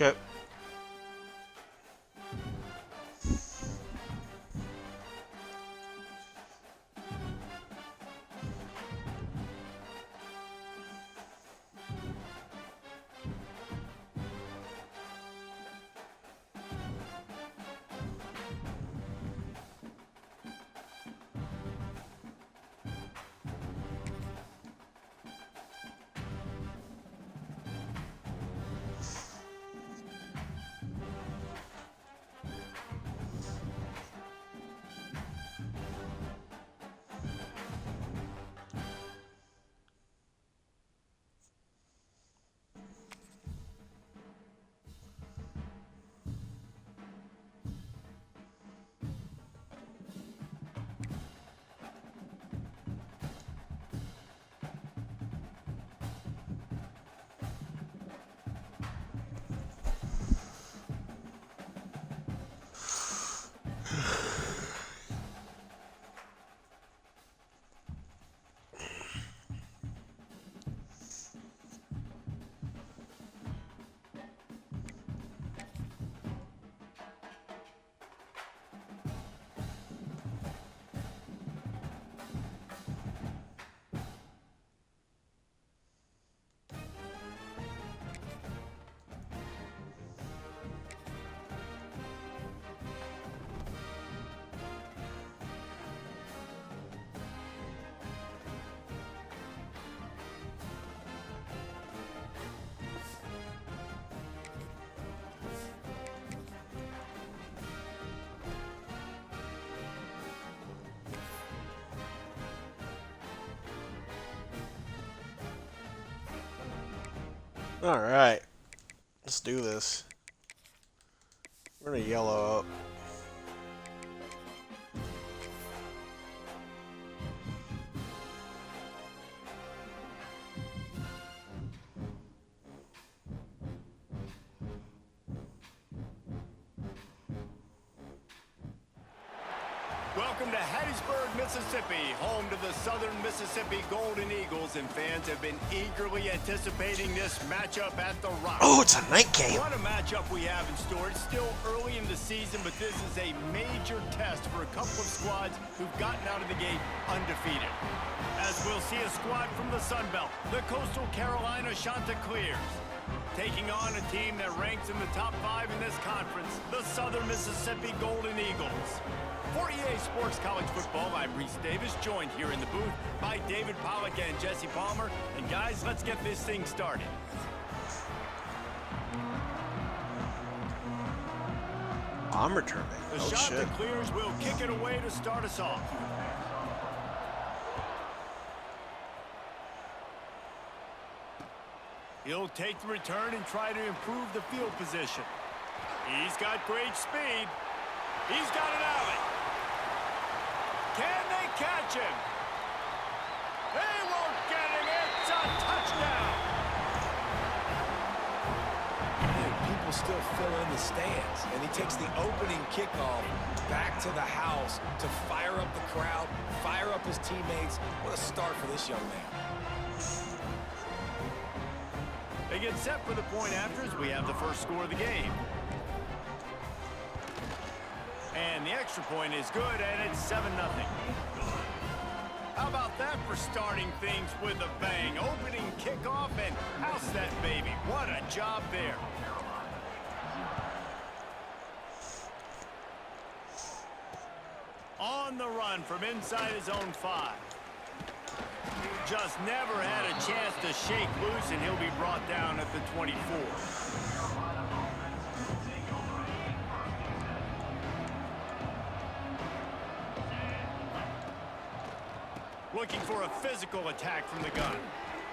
Okay. All right. Let's do this. We're gonna yellow up. Welcome to Hattiesburg, Mississippi, home to the Southern Mississippi Golden Eagles, and fans have been eagerly anticipating this matchup at the Rock. Oh, it's a night game. What a matchup we have in store. It's still early in the season, but this is a major test for a couple of squads who've gotten out of the gate undefeated. As we'll see a squad from the Sun Belt, the Coastal Carolina Chanticleers, taking on a team that ranks in the top 5 in this conference, the Southern Mississippi Golden Eagles. For EA Sports College Football, I'm Reese Davis, joined here in the booth by David Pollack and Jesse Palmer. And guys, let's get this thing started. I'm returning. The Oh, shit. Chanticleers will kick it away to start us off. He'll take the return and try to improve the field position. He's got great speed. He's got an alley. Can they catch him? They won't get him. It's a touchdown. Man, people still fill in the stands, and he takes the opening kickoff back to the house to fire up the crowd, fire up his teammates. What a start for this young man. They get set for the point after as we have the first score of the game. And the extra point is good, and it's 7-0. How about that for starting things with a bang? Opening kickoff and house that baby. What a job there. On the run from inside his own 5. Just never had a chance to shake loose, and he'll be brought down at the 24. Looking for a physical attack from the gun.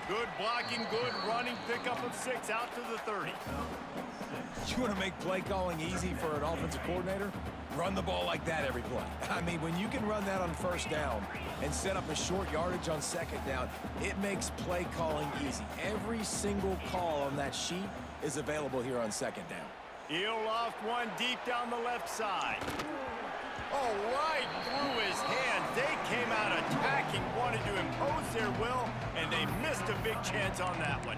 Good blocking, good running, pickup of 6 out to the 30. You want to make play calling easy for an offensive coordinator? Run the ball like that every play. I mean, when you can run that on first down and set up a short yardage on second down, it makes play calling easy. Every single call on that sheet is available here on second down. He'll loft one deep down the left side. Oh, right through his hands. They came out attacking, wanted to impose their will, And they missed a big chance on that one.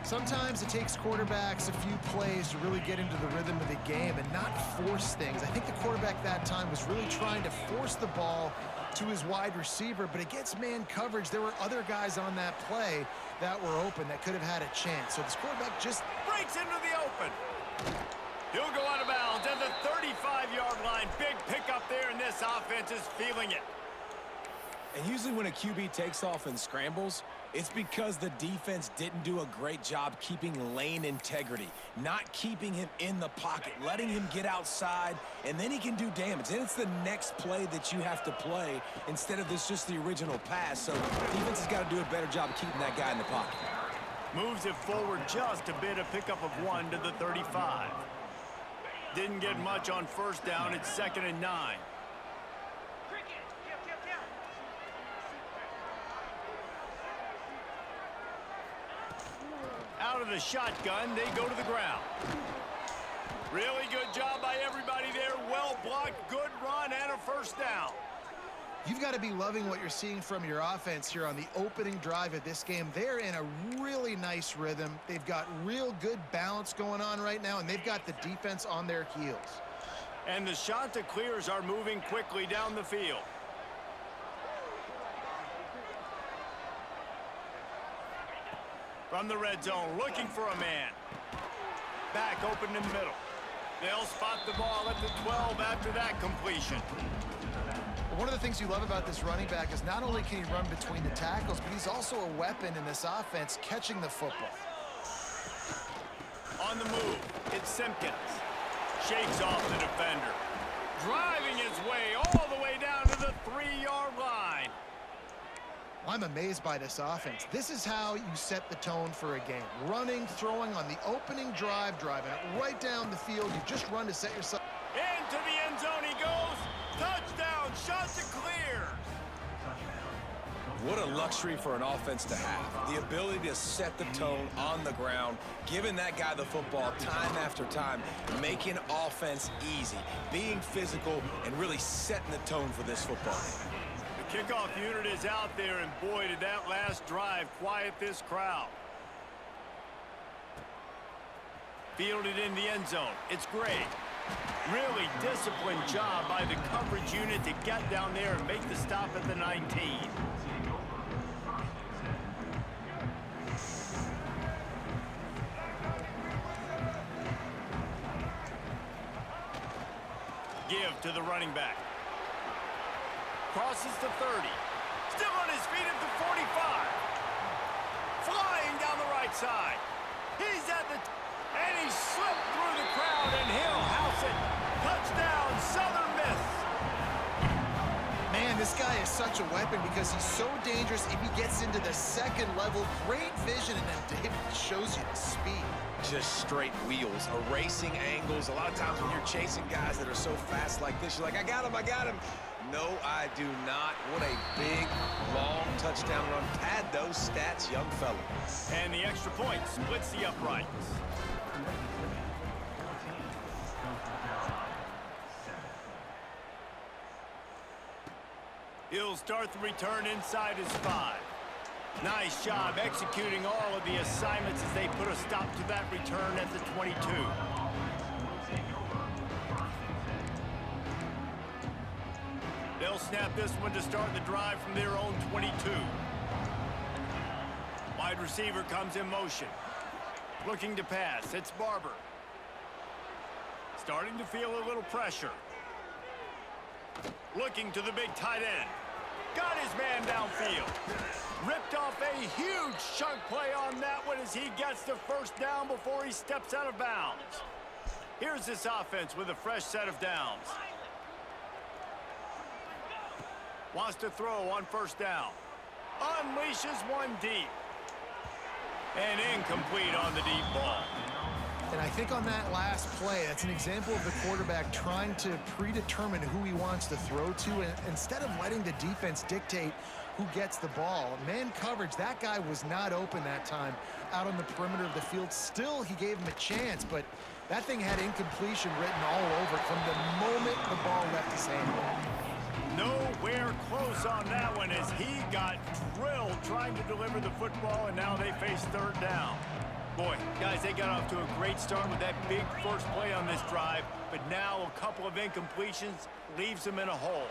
Sometimes it takes quarterbacks a few plays to really get into the rhythm of the game and not force things. I think the quarterback that time was really trying to force the ball to his wide receiver, but against man coverage, there were other guys on that play that were open that could have had a chance. So this quarterback just breaks into the open. He'll go out of bounds at the 35-yard line. Big pickup there, and this offense is feeling it. And usually when a QB takes off and scrambles, it's because the defense didn't do a great job keeping lane integrity, not keeping him in the pocket, letting him get outside, and then he can do damage. Then it's the next play that you have to play instead of this just the original pass. So defense has got to do a better job of keeping that guy in the pocket. Moves it forward just a bit, a pickup of 1 to the 35. Didn't get much on first down. It's 2nd and 9. Out of the shotgun, they go to the ground. Really good job by everybody there. Well blocked, good run, and a first down. You've got to be loving what you're seeing from your offense here on the opening drive of this game. They're in a really nice rhythm. They've got real good balance going on right now, and they've got the defense on their heels. And the Chanticleers are moving quickly down the field. From the red zone, looking for a man. Back open in the middle. They'll spot the ball at the 12 after that completion. One of the things you love about this running back is not only can he run between the tackles, but he's also a weapon in this offense catching the football. On the move, it's Simpkins. Shakes off the defender. Driving his way all the way down to the 3-yard line. I'm amazed by this offense. This is how you set the tone for a game. Running, throwing on the opening drive, driving it right down the field. You just run to set yourself. Into the end zone he goes. Touchdown, Chanticleer. What a luxury for an offense to have. The ability to set the tone on the ground, giving that guy the football time after time, making offense easy, being physical, and really setting the tone for this football game. The kickoff unit is out there, and boy, did that last drive quiet this crowd. Fielded in the end zone. It's Gray. Really disciplined job by the coverage unit to get down there and make the stop at the 19. Give to the running back. Crosses the 30. Still on his feet at the 45. Flying down the right side. He's at the... and he slipped through the crowd, and he'll house it. Touchdown, Southern Miss. Man, this guy is such a weapon because he's so dangerous if he gets into the second level. Great vision, and then David shows you the speed. Just straight wheels, erasing angles. A lot of times when you're chasing guys that are so fast like this, you're like, I got him, I got him. No, I do not. What a big, long touchdown run. Pad those stats, young fella. And the extra point splits the uprights. He'll start the return inside his 5. Nice job executing all of the assignments as they put a stop to that return at the 22. They'll snap this one to start the drive from their own 22. Wide receiver comes in motion. Looking to pass. It's Barber. Starting to feel a little pressure. Looking to the big tight end. Got his man downfield. Ripped off a huge chunk play on that one as he gets the first down before he steps out of bounds. Here's this offense with a fresh set of downs. Wants to throw on first down. Unleashes one deep. And incomplete on the deep ball. And I think on that last play, that's an example of the quarterback trying to predetermine who he wants to throw to, and instead of letting the defense dictate who gets the ball. Man coverage, that guy was not open that time out on the perimeter of the field. Still, he gave him a chance, but that thing had incompletion written all over it from the moment the ball left his hand. Nowhere close on that one as he got drilled trying to deliver the football, and now they face third down. Boy, guys, they got off to a great start with that big first play on this drive, but now a couple of incompletions leaves them in a hole.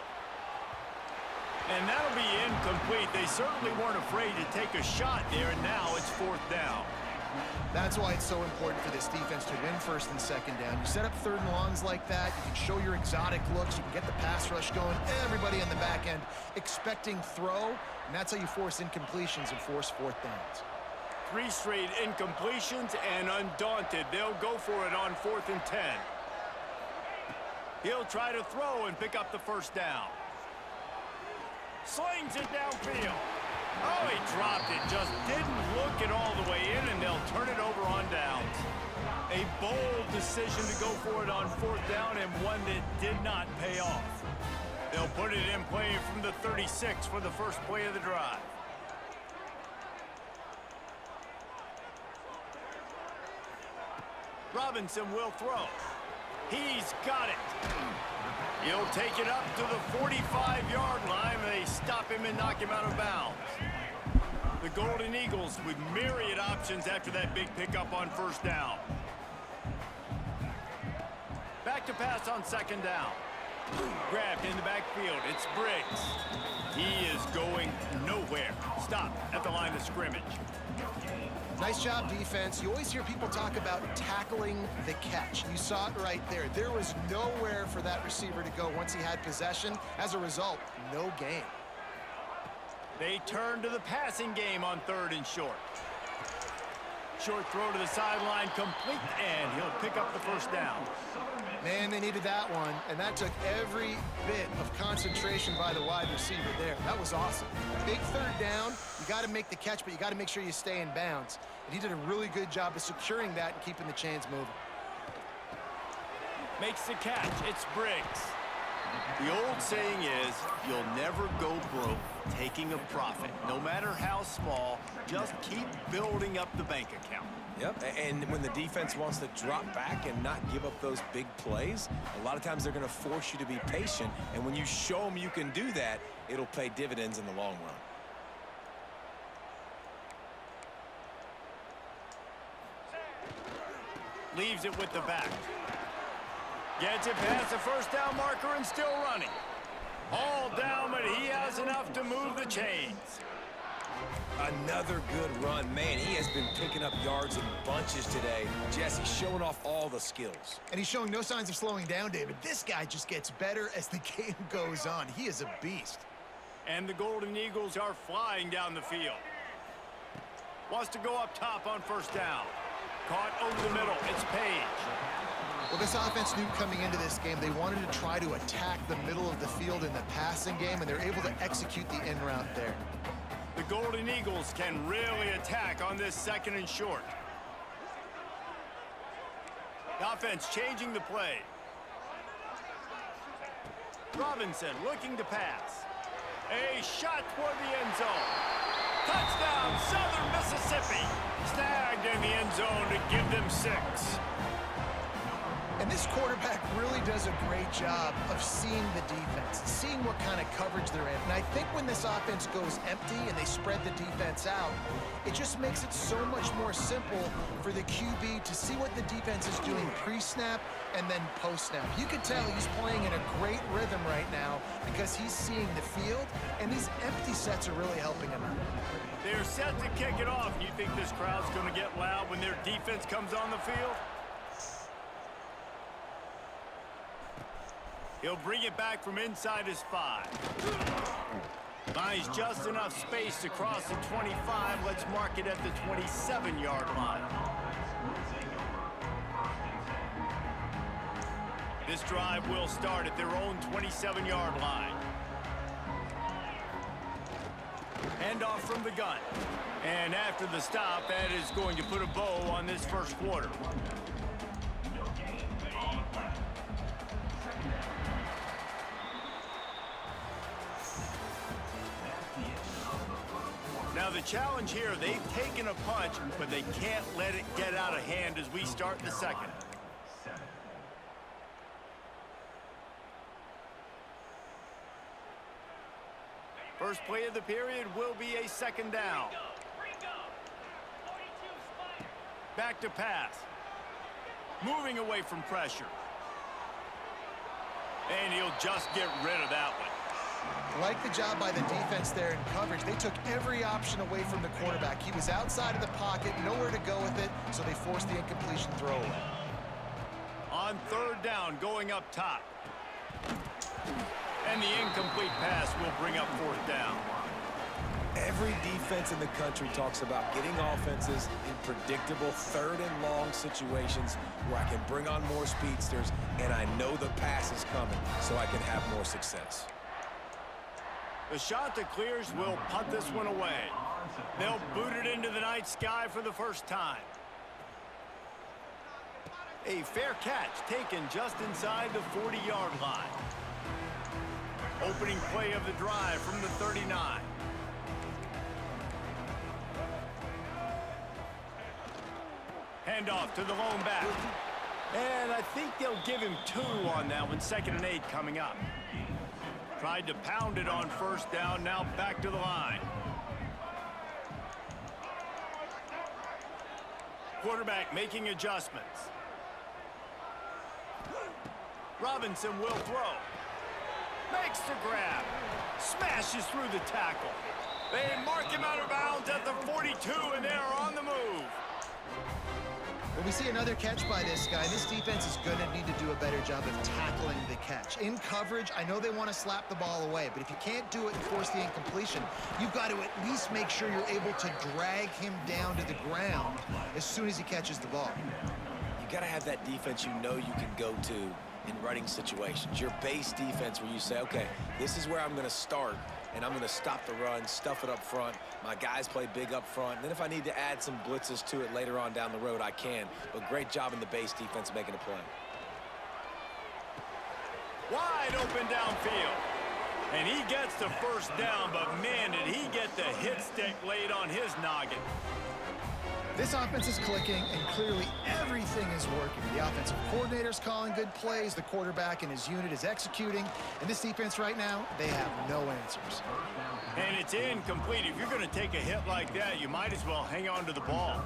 And that'll be incomplete. They certainly weren't afraid to take a shot there, and now it's fourth down. That's why it's so important for this defense to win first and second down. You set up third and longs like that, you can show your exotic looks, you can get the pass rush going, everybody on the back end expecting throw, and that's how you force incompletions and force fourth downs. 3 straight incompletions, and undaunted, they'll go for it on 4th and 10. He'll try to throw and pick up the first down. Slings it downfield. Oh, he dropped it. Just didn't look it all the way in, and they'll turn it over on downs. A bold decision to go for it on 4th down, and one that did not pay off. They'll put it in play from the 36 for the first play of the drive. Robinson will throw. He's got it. He'll take it up to the 45-yard line. They stop him and knock him out of bounds. The Golden Eagles with myriad options after that big pickup on first down. Back to pass on second down. Grabbed in the backfield. It's Briggs. He is going nowhere. Stop at the line of scrimmage. Nice job, defense. You always hear people talk about tackling the catch. You saw it right there. There was nowhere for that receiver to go once he had possession. As a result, no gain. They turn to the passing game on 3rd and short. Short throw to the sideline, complete, and he'll pick up the first down. Man, they needed that one, and that took every bit of concentration by the wide receiver there. That was awesome. Big third down, you got to make the catch, but you got to make sure you stay in bounds. And he did a really good job of securing that and keeping the chains moving. Makes the catch. It's Briggs. The old saying is, you'll never go broke taking a profit. No matter how small, just keep building up the bank account. Yep, and when the defense wants to drop back and not give up those big plays, a lot of times they're going to force you to be patient, and when you show them you can do that, it'll pay dividends in the long run. Leaves it with the back. Gets it past the first down marker and still running. All down, but he has enough to move the chains. Another good run. Man, he has been picking up yards in bunches today. Jesse showing off all the skills. And he's showing no signs of slowing down, David. This guy just gets better as the game goes on. He is a beast. And the Golden Eagles are flying down the field. Wants to go up top on first down. Caught over the middle. It's Page. Well, this offense knew coming into this game they wanted to try to attack the middle of the field in the passing game, and they're able to execute the in route there. The Golden Eagles can really attack on this 2nd and short. The offense changing the play. Robinson looking to pass. A shot toward the end zone. Touchdown, Southern Mississippi. Snagged in the end zone to give them 6. And this quarterback really does a great job of seeing the defense, seeing what kind of coverage they're in. And I think when this offense goes empty and they spread the defense out, it just makes it so much more simple for the QB to see what the defense is doing pre-snap and then post-snap. You can tell he's playing in a great rhythm right now because he's seeing the field, and these empty sets are really helping him out. They're set to kick it off. You think this crowd's going to get loud when their defense comes on the field? He'll bring it back from inside his 5. Finds just enough space to cross the 25. Let's mark it at the 27-yard line. This drive will start at their own 27-yard line. Handoff from the gun. And after the stop, that is going to put a bow on this first quarter. Now the challenge here, they've taken a punch, but they can't let it get out of hand as we start the 2nd. First play of the period will be a second down. Back to pass. Moving away from pressure. And he'll just get rid of that one. Like the job by the defense there in coverage. They took every option away from the quarterback. He was outside of the pocket, nowhere to go with it, so they forced the incompletion throwaway. On third down, going up top. And the incomplete pass will bring up fourth down. Every defense in the country talks about getting offenses in predictable third and long situations where I can bring on more speedsters and I know the pass is coming so I can have more success. The shot that clears will punt this one away. They'll boot it into the night sky for the first time. A fair catch taken just inside the 40-yard line. Opening play of the drive from the 39. Handoff to the lone back. And I think they'll give him 2 on that one. 2nd and 8 coming up. Tried to pound it on first down. Now back to the line. Quarterback making adjustments. Robinson will throw. Makes the grab. Smashes through the tackle. They mark him out of bounds at the 42, and they are on the move. Well, we see another catch by this guy. This defense is going to need to do a better job of tackling the catch. In coverage, I know they want to slap the ball away, but if you can't do it and force the incompletion, you've got to at least make sure you're able to drag him down to the ground as soon as he catches the ball. You got to have that defense you know you can go to in running situations. Your base defense where you say, okay, this is where I'm going to start, and I'm going to stop the run, stuff it up front. My guys play big up front. And then if I need to add some blitzes to it later on down the road, I can. But great job in the base defense making a play. Wide open downfield. And he gets the first down, but man, did he get the hit stick laid on his noggin. This offense is clicking, and clearly everything is working. The offensive coordinator's calling good plays. The quarterback and his unit is executing. And this defense right now, they have no answers. And it's incomplete. If you're going to take a hit like that, you might as well hang on to the ball.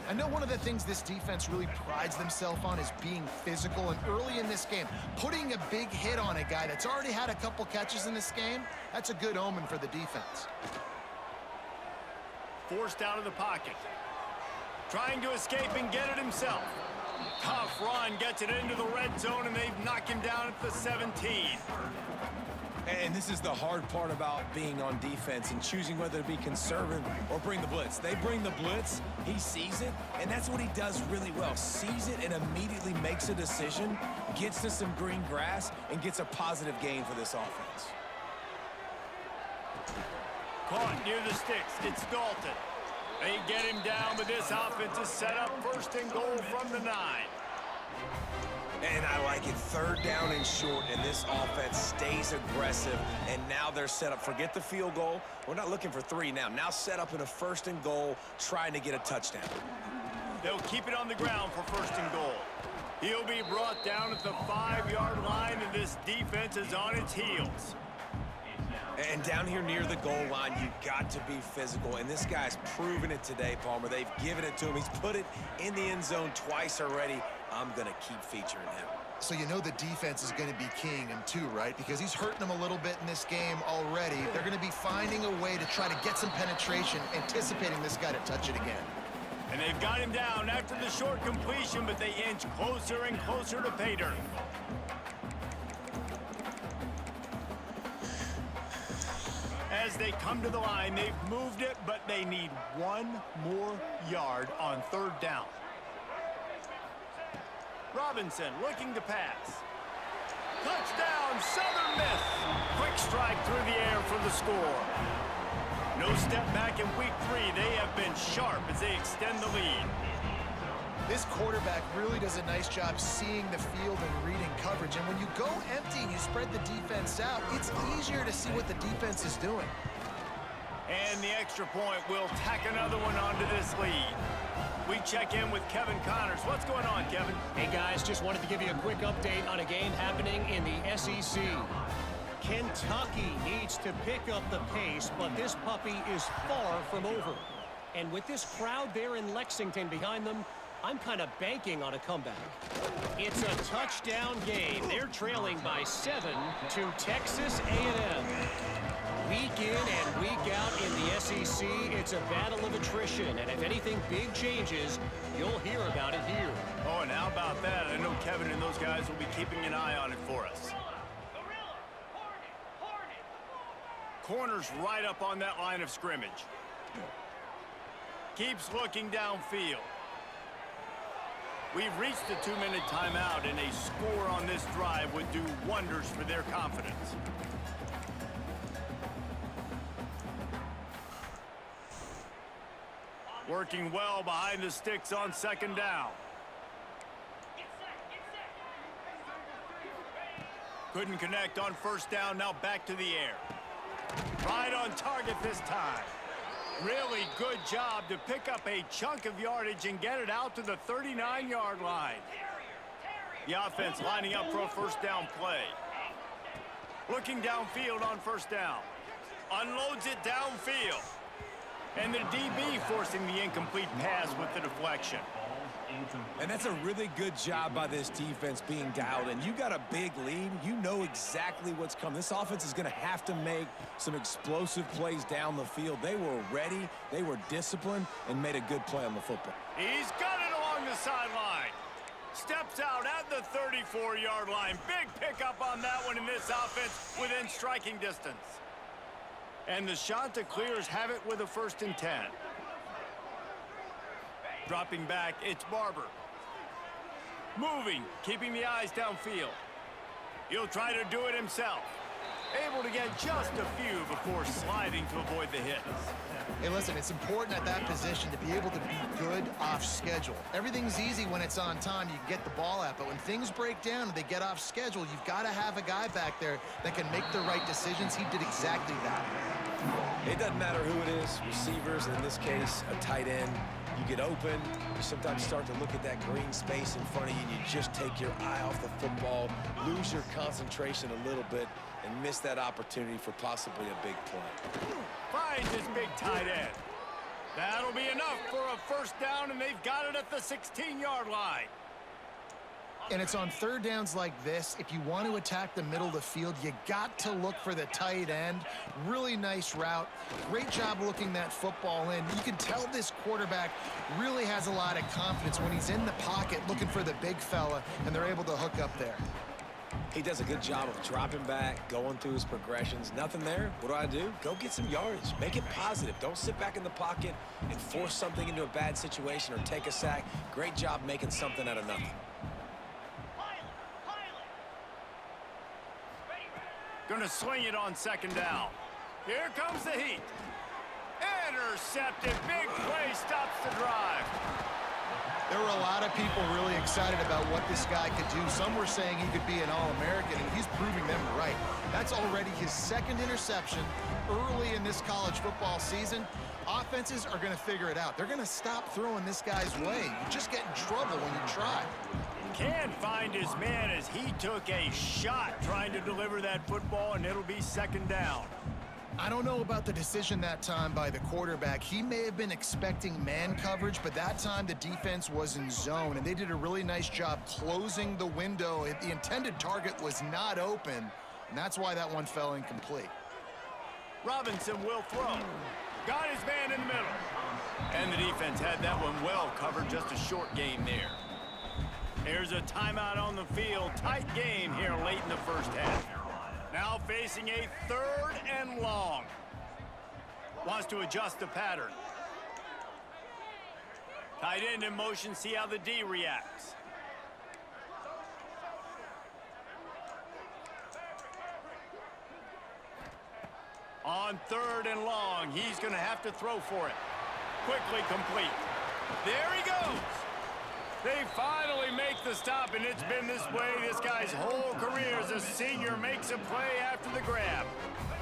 I know one of the things this defense really prides themselves on is being physical. And early in this game, putting a big hit on a guy that's already had a couple catches in this game, that's a good omen for the defense. Forced out of the pocket. Trying to escape and get it himself. Tough run, gets it into the red zone, and they've knocked him down at the 17. And this is the hard part about being on defense and choosing whether to be conservative or bring the blitz. They bring the blitz, he sees it, and that's what he does really well. Sees it and immediately makes a decision, gets to some green grass, and gets a positive gain for this offense. Caught near the sticks. It's Dalton. They get him down, but this offense is set up 1st and goal from the 9. And I like it. 3rd down and short, and this offense stays aggressive, and now they're set up. Forget the field goal. We're not looking for 3 now. Now set up in a 1st and goal, trying to get a touchdown. They'll keep it on the ground for 1st and goal. He'll be brought down at the 5-yard line, and this defense is on its heels. And down here near the goal line, you've got to be physical. And this guy's proven it today, Palmer. They've given it to him. He's put it in the end zone twice already. I'm going to keep featuring him. So you know the defense is going to be keying him too, right? Because he's hurting them a little bit in this game already. They're going to be finding a way to try to get some penetration, anticipating this guy to touch it again. And they've got him down after the short completion, but they inch closer and closer to pay dirt. As they come to the line, they've moved it, but they need 1 more yard on 3rd down. Robinson looking to pass. Touchdown, Southern Miss. Quick strike through the air for the score. No step back in week 3. They have been sharp as they extend the lead. This quarterback really does a nice job seeing the field and reading coverage. And when you go empty and you spread the defense out, it's easier to see what the defense is doing. And the extra point will tack another one onto this lead. We check in with Kevin Connors. What's going on, Kevin? Hey, guys, just wanted to give you a quick update on a game happening in the SEC. Kentucky needs to pick up the pace, but this puppy is far from over. And with this crowd there in Lexington behind them, I'm kind of banking on a comeback. It's a touchdown game. They're trailing by 7 to Texas A&M. Week in and week out in the SEC, it's a battle of attrition. And if anything big changes, you'll hear about it here. Oh, and how about that? I know Kevin and those guys will be keeping an eye on it for us. Corner's right up on that line of scrimmage. Keeps looking downfield. We've reached the 2-minute timeout, and a score on this drive would do wonders for their confidence. Working well behind the sticks on second down. Couldn't connect on first down, now back to the air. Right on target this time. Really good job to pick up a chunk of yardage and get it out to the 39-yard line. The offense lining up for a first down play. Looking downfield on first down. Unloads it downfield. And the DB forcing the incomplete pass with the deflection. And that's a really good job by this defense being dialed in. You got a big lead. You know exactly what's coming. This offense is going to have to make some explosive plays down the field. They were ready, they were disciplined, and made a good play on the football. He's got it along the sideline. Steps out at the 34-yard line. Big pickup on that one in this offense within striking distance. And the Chanticleers have it with a 1st and 10. Dropping back, it's Barber. Moving, keeping the eyes downfield. He'll try to do it himself. Able to get just a few before sliding to avoid the hits. Hey, listen, it's important at that position to be able to be good off schedule. Everything's easy when it's on time. You can get the ball out. But when things break down and they get off schedule, you've got to have a guy back there that can make the right decisions. He did exactly that. It doesn't matter who it is, receivers, in this case, a tight end. You get open, you sometimes start to look at that green space in front of you, and you just take your eye off the football, lose your concentration a little bit, and miss that opportunity for possibly a big play. Finds his big tight end. That'll be enough for a first down, and they've got it at the 16-yard line. And it's on third downs like this. If you want to attack the middle of the field, you got to look for the tight end. Really nice route. Great job looking that football in. You can tell this quarterback really has a lot of confidence when he's in the pocket looking for the big fella, and they're able to hook up there. He does a good job of dropping back, going through his progressions. Nothing there. What do? Go get some yardage. Make it positive. Don't sit back in the pocket and force something into a bad situation or take a sack. Great job making something out of nothing. Gonna swing it on second down. Here comes the heat. Intercepted. Big play stops the drive. There were a lot of people really excited about what this guy could do. Some were saying he could be an All-American, and he's proving them right. That's already his 2nd interception early in this college football season. Offenses are going to figure it out. They're going to stop throwing this guy's way. You just get in trouble when you try. Can't find his man as he took a shot trying to deliver that football, and it'll be 2nd down. I don't know about the decision that time by the quarterback. He may have been expecting man coverage, but that time the defense was in zone, and they did a really nice job closing the window. The intended target was not open, and that's why that one fell incomplete. Robinson will throw. Got his man in the middle. And the defense had that one well covered, just a short gain there. Here's a timeout on the field. Tight game here late in the first half. Now facing a 3rd and long. Wants to adjust the pattern. Tight end in motion, see how the D reacts. On 3rd and long, he's going to have to throw for it. Quickly complete. There he goes. They finally make the stop, and it's been this way this guy's whole career as a senior. Makes a play after the grab.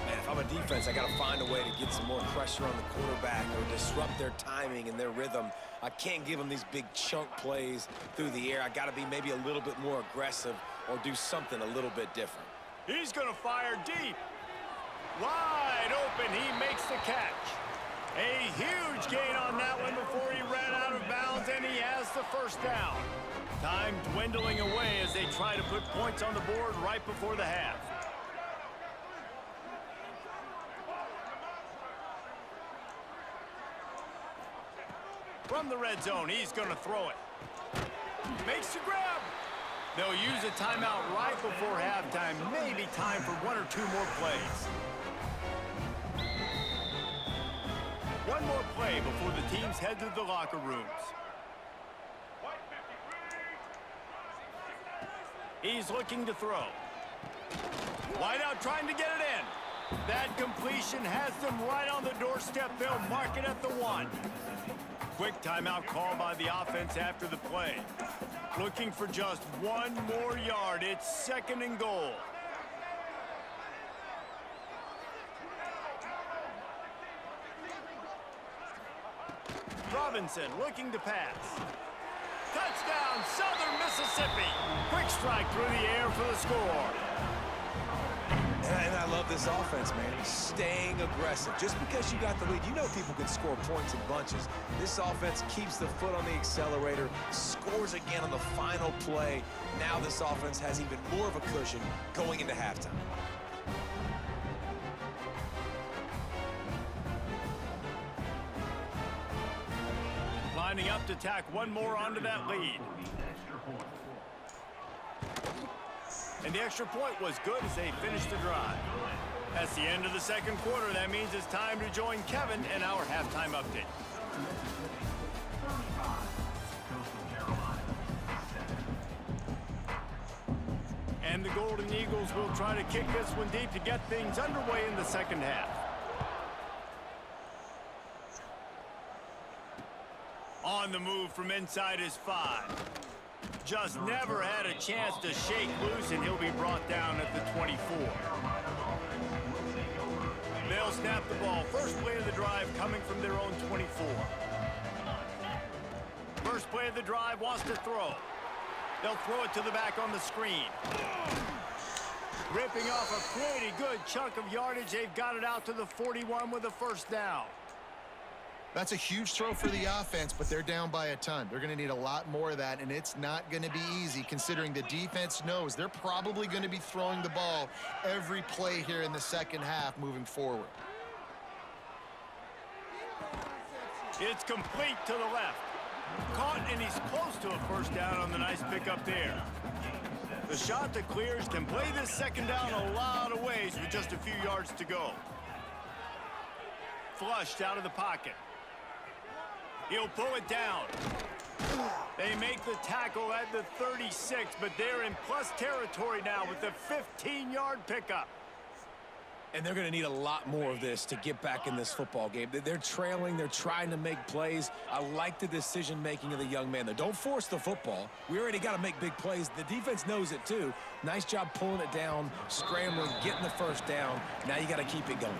Man, if I'm a defense, I got to find a way to get some more pressure on the quarterback or disrupt their timing and their rhythm. I can't give them these big chunk plays through the air. I got to be maybe a little bit more aggressive or do something a little bit different. He's going to fire deep. Wide open, he makes the catch. A huge gain on that one before he ran out of bounds, and he has the first down. Time dwindling away as they try to put points on the board right before the half. From the red zone, he's going to throw it. Makes the grab. They'll use a timeout right before halftime. Maybe time for one or two more plays. One more play before the teams head to the locker rooms. He's looking to throw. Wide out trying to get it in. That completion has them right on the doorstep. They'll mark it at the 1. Quick timeout call by the offense after the play. Looking for just one more yard. It's 2nd and goal. Robinson looking to pass. Touchdown, Southern Mississippi. Quick strike through the air for the score. And I love this offense, man. Staying aggressive. Just because you got the lead, you know people can score points in bunches. This offense keeps the foot on the accelerator, scores again on the final play. Now this offense has even more of a cushion going into halftime. Lining up to tack one more onto that lead. And the extra point was good as they finished the drive. That's the end of the 2nd quarter. That means it's time to join Kevin in our halftime update. And the Golden Eagles will try to kick this one deep to get things underway in the 2nd half. On the move from inside his 5. Just never had a chance to shake loose, and he'll be brought down at the 24. They'll snap the ball. First play of the drive coming from their own 24. First play of the drive wants to throw. They'll throw it to the back on the screen. Ripping off a pretty good chunk of yardage. They've got it out to the 41 with a first down. That's a huge throw for the offense, but they're down by a ton. They're going to need a lot more of that, and it's not going to be easy considering the defense knows they're probably going to be throwing the ball every play here in the 2nd half moving forward. It's complete to the left. Caught, and he's close to a first down on the nice pickup there. The shot that clears can play this 2nd down a lot of ways with just a few yards to go. Flushed out of the pocket. He'll pull it down. They make the tackle at the 36, but they're in plus territory now with the 15-yard pickup. And they're going to need a lot more of this to get back in this football game. They're trailing. They're trying to make plays. I like the decision-making of the young man. Don't force the football. We already got to make big plays. The defense knows it, too. Nice job pulling it down, scrambling, getting the first down. Now you got to keep it going.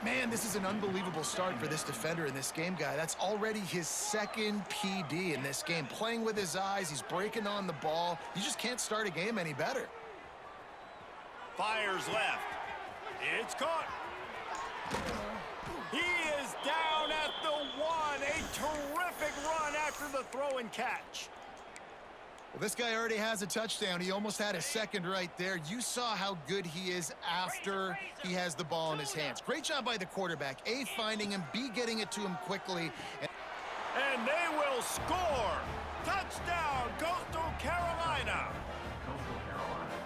Man, this is an unbelievable start for this defender in this game, guy. That's already his 2nd PD in this game. Playing with his eyes, he's breaking on the ball. You just can't start a game any better. Fires left. It's caught. He is down at the 1. A terrific run after the throw and catch. Well, this guy already has a touchdown. He almost had a 2nd right there. You saw how good he is after he has the ball in his hands. Great job by the quarterback. A, finding him. B, getting it to him quickly. And they will score. Touchdown, Coastal Carolina.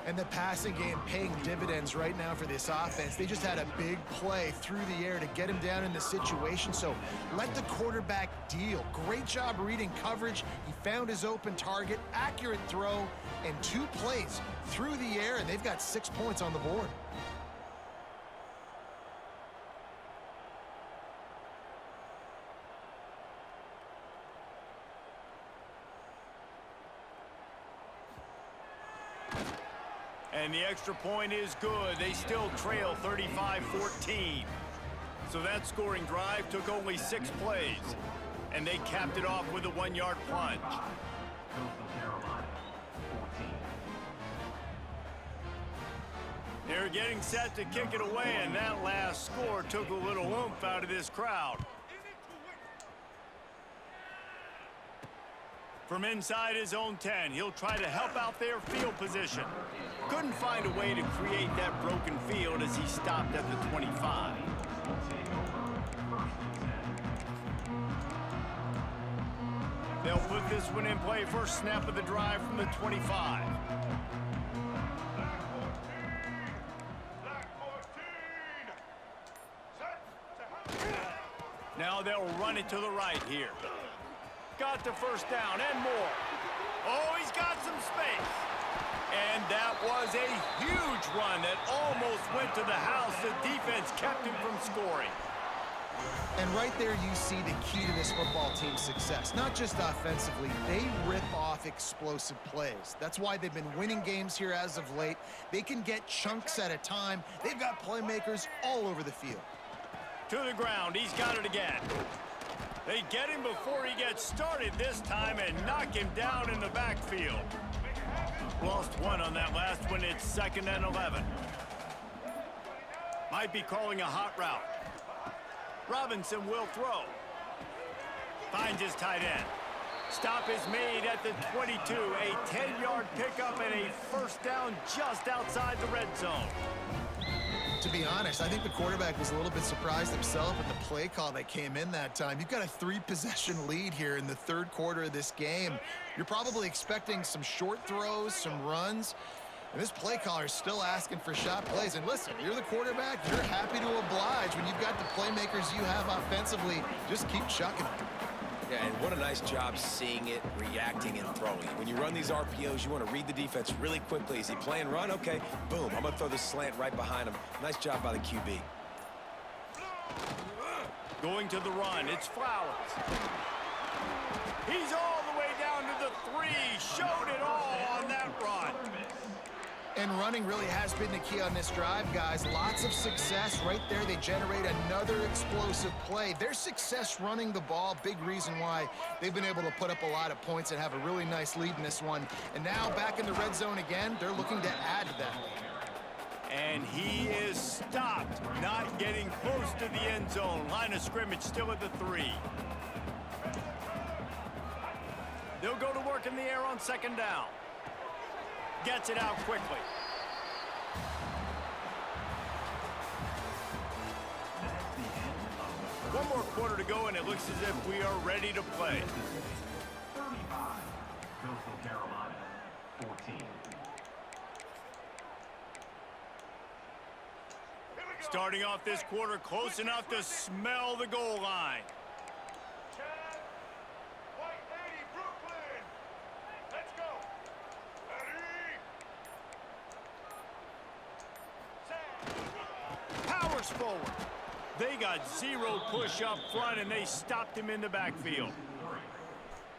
And the passing game paying dividends right now for this offense. They just had a big play through the air to get him down in the situation. So let the quarterback deal. Great job reading coverage. He found his open target, accurate throw, and 2 plays through the air, and they've got 6 points on the board. And the extra point is good. They still trail 35-14. So that scoring drive took only 6 plays. And they capped it off with a 1-yard plunge. They're getting set to kick it away, and that last score took a little oomph out of this crowd. From inside his own 10, he'll try to help out their field position. Couldn't find a way to create that broken field as he stopped at the 25. They'll put this one in play first snap of the drive from the 25. Now they'll run it to the right here. Got the first down and more. Oh, he's got some space. And that was a huge run that almost went to the house. The defense kept him from scoring. And right there you see the key to this football team's success. Not just offensively, they rip off explosive plays. That's why they've been winning games here as of late. They can get chunks at a time. They've got playmakers all over the field. To the ground, he's got it again. They get him before he gets started this time and knock him down in the backfield. Lost one on that last one. It's 2nd and 11. Might be calling a hot route. Robinson will throw. Finds his tight end. Stop is made at the 22. A 10-yard pickup and a first down just outside the red zone. To be honest, I think the quarterback was a little bit surprised himself at the play call that came in that time. You've got a 3-possession lead here in the third quarter of this game. You're probably expecting some short throws, some runs. And this play caller is still asking for shot plays. And listen, you're the quarterback. You're happy to oblige when you've got the playmakers you have offensively. Just keep chucking them. Yeah, and what a nice job seeing it, reacting, and throwing. When you run these RPOs, you want to read the defense really quickly. Is he playing run? Okay, boom. I'm going to throw the slant right behind him. Nice job by the QB. Going to the run, it's Flowers. He's all the way down to the 3. Showed it all on that run. And running really has been the key on this drive, guys. Lots of success right there. They generate another explosive play. Their success running the ball, big reason why they've been able to put up a lot of points and have a really nice lead in this one. And now back in the red zone again, they're looking to add to that lead. And he is stopped, not getting close to the end zone. Line of scrimmage still at the 3. They'll go to work in the air on 2nd down. Gets it out quickly. One more quarter to go, and it looks as if we are ready to play. 35, Coastal Carolina, 14. Starting off this quarter close enough to smell the goal line. Forward. They got 0 push up front, and they stopped him in the backfield.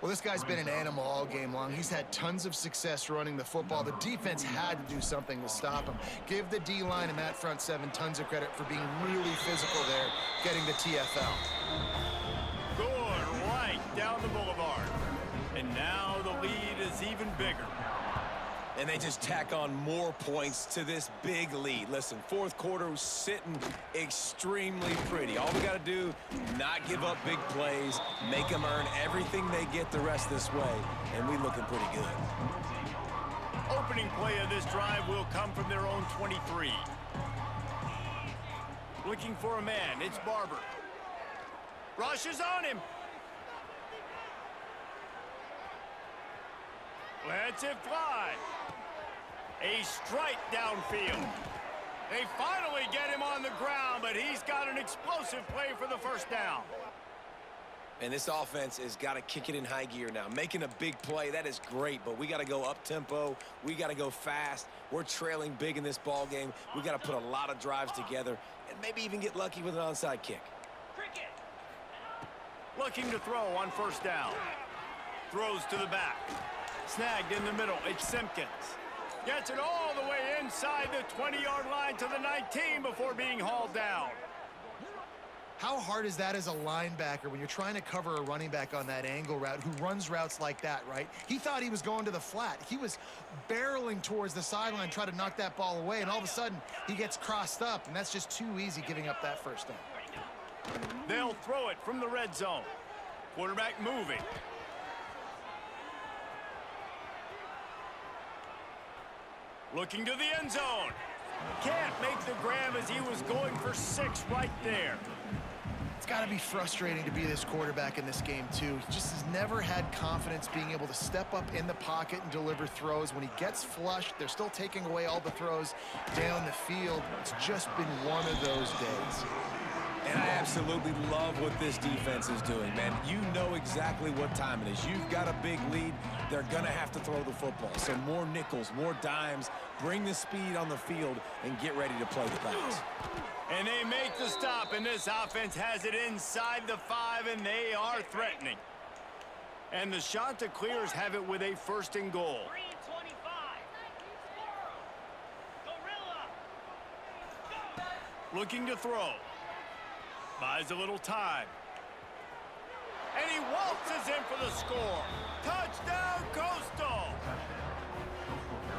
Well, this guy's been an animal all game long. He's had tons of success running the football. The defense had to do something to stop him. Give the D-line and that front 7 tons of credit for being really physical there, getting the TFL. Good, right down the boulevard. And now the lead is even bigger. And they just tack on more points to this big lead. Listen, fourth quarter was sitting extremely pretty. All we got to do, not give up big plays, make them earn everything they get the rest this way, and we looking pretty good. Opening play of this drive will come from their own 23. Looking for a man, it's Barber. Rushes on him. Lets it fly. A strike downfield. They finally get him on the ground, but he's got an explosive play for the first down. And this offense has got to kick it in high gear now. Making a big play, that is great, but we got to go up-tempo. We got to go fast. We're trailing big in this ball game. We got to put a lot of drives together and maybe even get lucky with an onside kick. Looking to throw on first down. Throws to the back. Snagged in the middle. It's Simpkins. Gets it all the way inside the 20-yard line to the 19 before being hauled down. How hard is that as a linebacker when you're trying to cover a running back on that angle route who runs routes like that, right? He thought he was going to the flat. He was barreling towards the sideline, trying to knock that ball away, and all of a sudden, he gets crossed up, and that's just too easy giving up that first down. They'll throw it from the red zone. Quarterback moving. Looking to the end zone. Can't make the grab as he was going for 6 right there. It's got to be frustrating to be this quarterback in this game, too. He just has never had confidence being able to step up in the pocket and deliver throws. When he gets flushed, they're still taking away all the throws down the field. It's just been one of those days. And I absolutely love what this defense is doing, man. You know exactly what time it is. You've got a big lead. They're going to have to throw the football. So more nickels, more dimes, bring the speed on the field, and get ready to play the pass. And they make the stop, and this offense has it inside the 5, and they are threatening. And the Chanticleers have it with a 1st and goal. 3:25. Gorilla. Looking to throw. Buys a little time. And he waltzes in for the score. Touchdown, Coastal!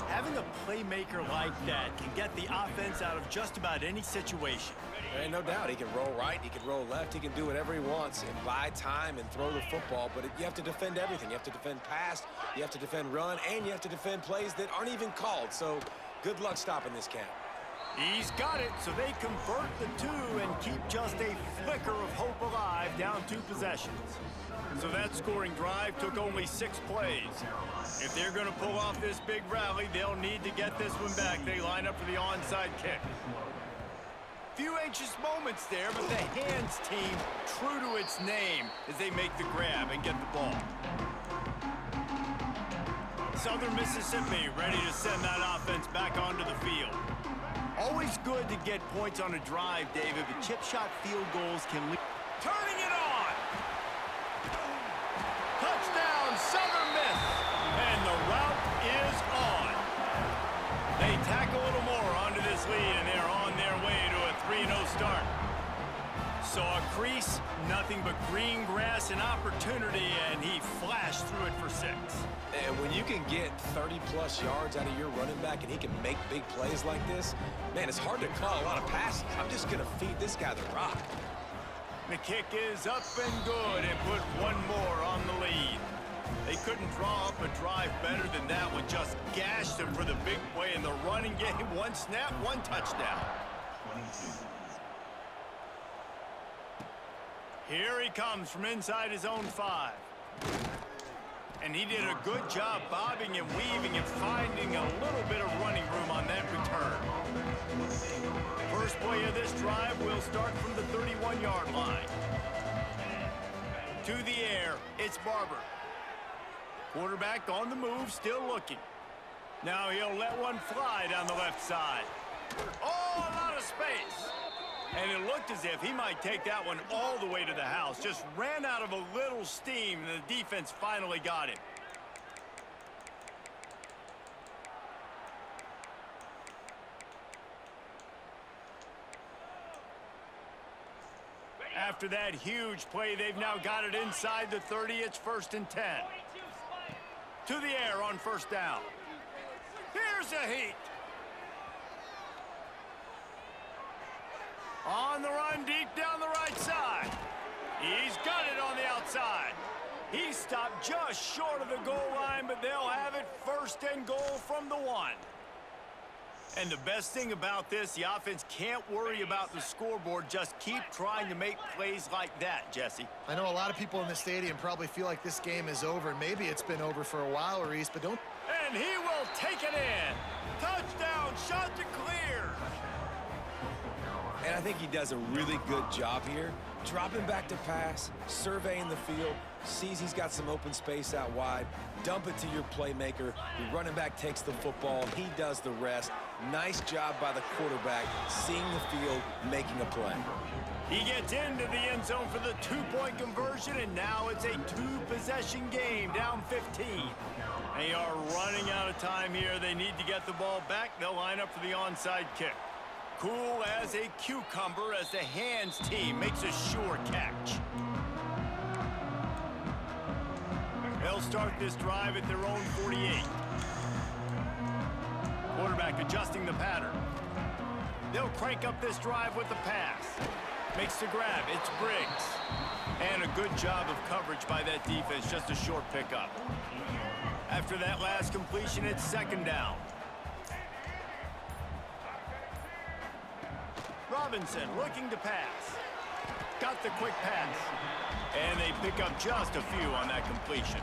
Having a playmaker like that can get the offense out of just about any situation. There ain't no doubt. He can roll right, he can roll left, he can do whatever he wants and buy time and throw the football. But you have to defend everything. You have to defend pass, you have to defend run, and you have to defend plays that aren't even called. So good luck stopping this cat. He's got it, so they convert the 2 and keep just a flicker of hope alive down 2 possessions. So that scoring drive took only 6 plays. If they're going to pull off this big rally, they'll need to get this one back. They line up for the onside kick. Few anxious moments there, but the hands team true to its name as they make the grab and get the ball. Southern Mississippi ready to send that offense back onto the field. Always good to get points on a drive, David, but chip shot field goals can lead. Turning it on! Touchdown, Southern Miss! And the route is on. They tack a little more onto this lead, and they're on their way to a 3-0 start. Saw a crease, nothing but green grass and opportunity, and he flashed through it for 6. And when you can get 30-plus yards out of your running back and he can make big plays like this, man, it's hard to call a lot of passes. I'm just going to feed this guy the rock. The kick is up and good and put 1 more on the lead. They couldn't draw up a drive better than that one. Just gashed him for the big play in the running game. 1 snap, 1 touchdown. 22. Here he comes from inside his own 5. And he did a good job bobbing and weaving and finding a little bit of running room on that return. First play of this drive will start from the 31-yard line. To the air, it's Barber. Quarterback on the move, still looking. Now he'll let one fly down the left side. Oh, a lot of space. And it looked as if he might take that one all the way to the house. Just ran out of a little steam, and the defense finally got him. After that huge play, they've now got it inside the 30. It's 1st and 10. To the air on 1st down. Here's a heat. On the run, deep down the right side. He's got it on the outside. He stopped just short of the goal line, but they'll have it 1st and goal from the 1. And the best thing about this, the offense can't worry about the scoreboard. Just keep trying to make plays like that, Jesse. I know a lot of people in the stadium probably feel like this game is over. Maybe it's been over for a while, Reese, but don't... And he will take it in. Touchdown, Chanticleer. And I think he does a really good job here. Dropping back to pass, surveying the field, sees he's got some open space out wide, dump it to your playmaker. The running back takes the football. He does the rest. Nice job by the quarterback, seeing the field, making a play. He gets into the end zone for the 2-point conversion, and now it's a 2-possession game, down 15. They are running out of time here. They need to get the ball back. They'll line up for the onside kick. Cool as a cucumber as the hands team makes a sure catch. They'll start this drive at their own 48. Quarterback adjusting the pattern. They'll crank up this drive with the pass. Makes the grab. It's Briggs. And a good job of coverage by that defense. Just a short pickup. After that last completion, it's second down. Robinson looking to pass. Got the quick pass. And they pick up just a few on that completion.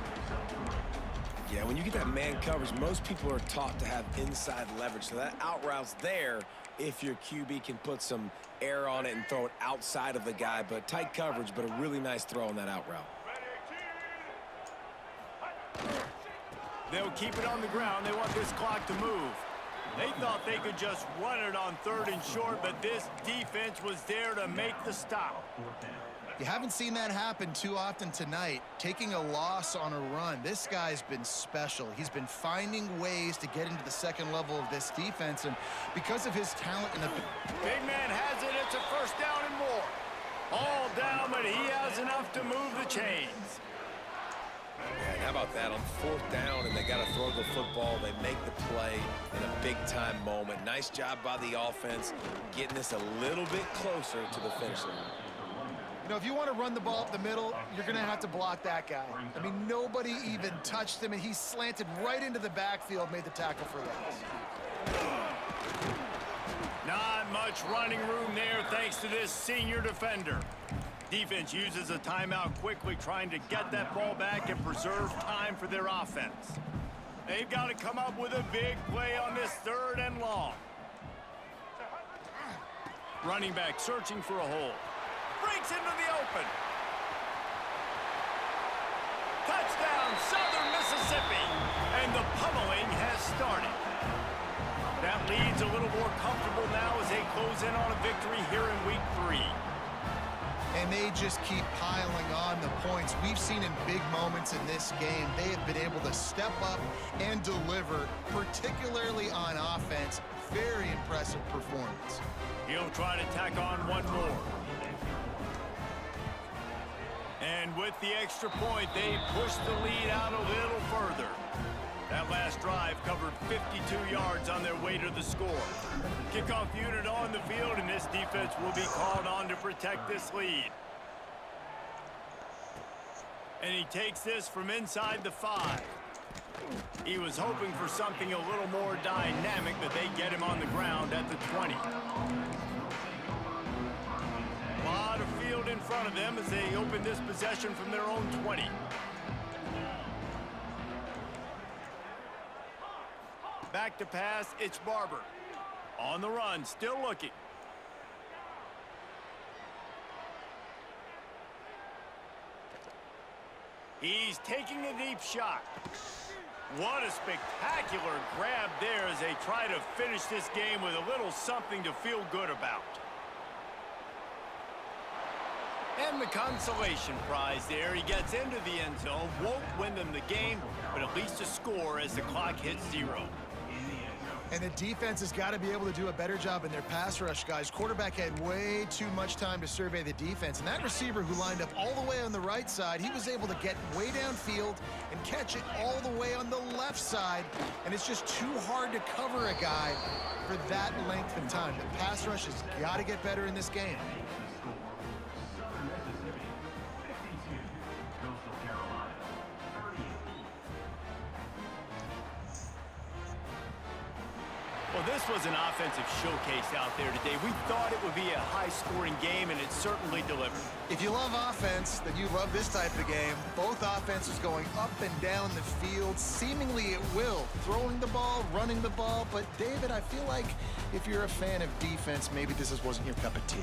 Yeah, when you get that man coverage, most people are taught to have inside leverage. So that out route's there if your QB can put some air on it and throw it outside of the guy. But tight coverage, but a really nice throw on that out route. They'll keep it on the ground. They want this clock to move. They thought they could just run it on 3rd and short, but this defense was there to make the stop. You haven't seen that happen too often tonight, taking a loss on a run. This guy's been special. He's been finding ways to get into the second level of this defense, and because of his talent and Big man has it. It's a first down and more. All down, but he has enough to move the chains. Yeah, and how about that on 4th down, and they got to throw the football. They make the play in a big-time moment. Nice job by the offense, getting this a little bit closer to the finish line. You know, if you want to run the ball up the middle, you're going to have to block that guy. I mean, nobody even touched him, and he slanted right into the backfield, made the tackle for loss. Not much running room there thanks to this senior defender. Defense uses a timeout quickly, trying to get that ball back and preserve time for their offense. They've got to come up with a big play on this 3rd and long. Running back searching for a hole. Breaks into the open. Touchdown, Southern Mississippi. And the pummeling has started. That lead's a little more comfortable now as they close in on a victory here in week 3. And they just keep piling on the points. We've seen in big moments in this game, they have been able to step up and deliver, particularly on offense. Very impressive performance. He'll try to tack on one more. And with the extra point, they push the lead out a little further. That last drive covered 52 yards on their way to the score. Kickoff unit on the field, and this defense will be called on to protect this lead. And he takes this from inside the 5. He was hoping for something a little more dynamic, but they get him on the ground at the 20. A lot of field in front of them as they open this possession from their own 20. Back to pass, it's Barber. On the run, still looking. He's taking a deep shot. What a spectacular grab there as they try to finish this game with a little something to feel good about. And the consolation prize there. He gets into the end zone, won't win them the game, but at least a score as the clock hits 0. And the defense has got to be able to do a better job in their pass rush, guys. Quarterback had way too much time to survey the defense. And that receiver who lined up all the way on the right side, he was able to get way downfield and catch it all the way on the left side. And it's just too hard to cover a guy for that length of time. The pass rush has got to get better in this game. Well, this was an offensive showcase out there today. We thought it would be a high-scoring game, and it certainly delivered. If you love offense, then you love this type of game. Both offenses going up and down the field, seemingly at will. Throwing the ball, running the ball. But, David, I feel like if you're a fan of defense, maybe this wasn't your cup of tea.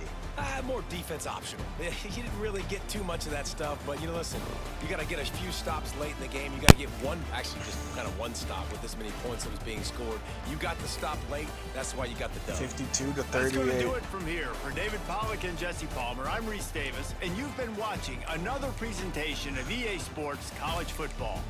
More defense optional. You didn't really get too much of that stuff, but, you know, listen, you got to get a few stops late in the game. You got to get just kind of one stop with this many points that was being scored. You got the stop late. That's why you got the dub. 52 to That's 38. going to do it from here. For David Pollack and Jesse Palmer, I'm Reese Davis, and you've been watching another presentation of EA Sports College Football.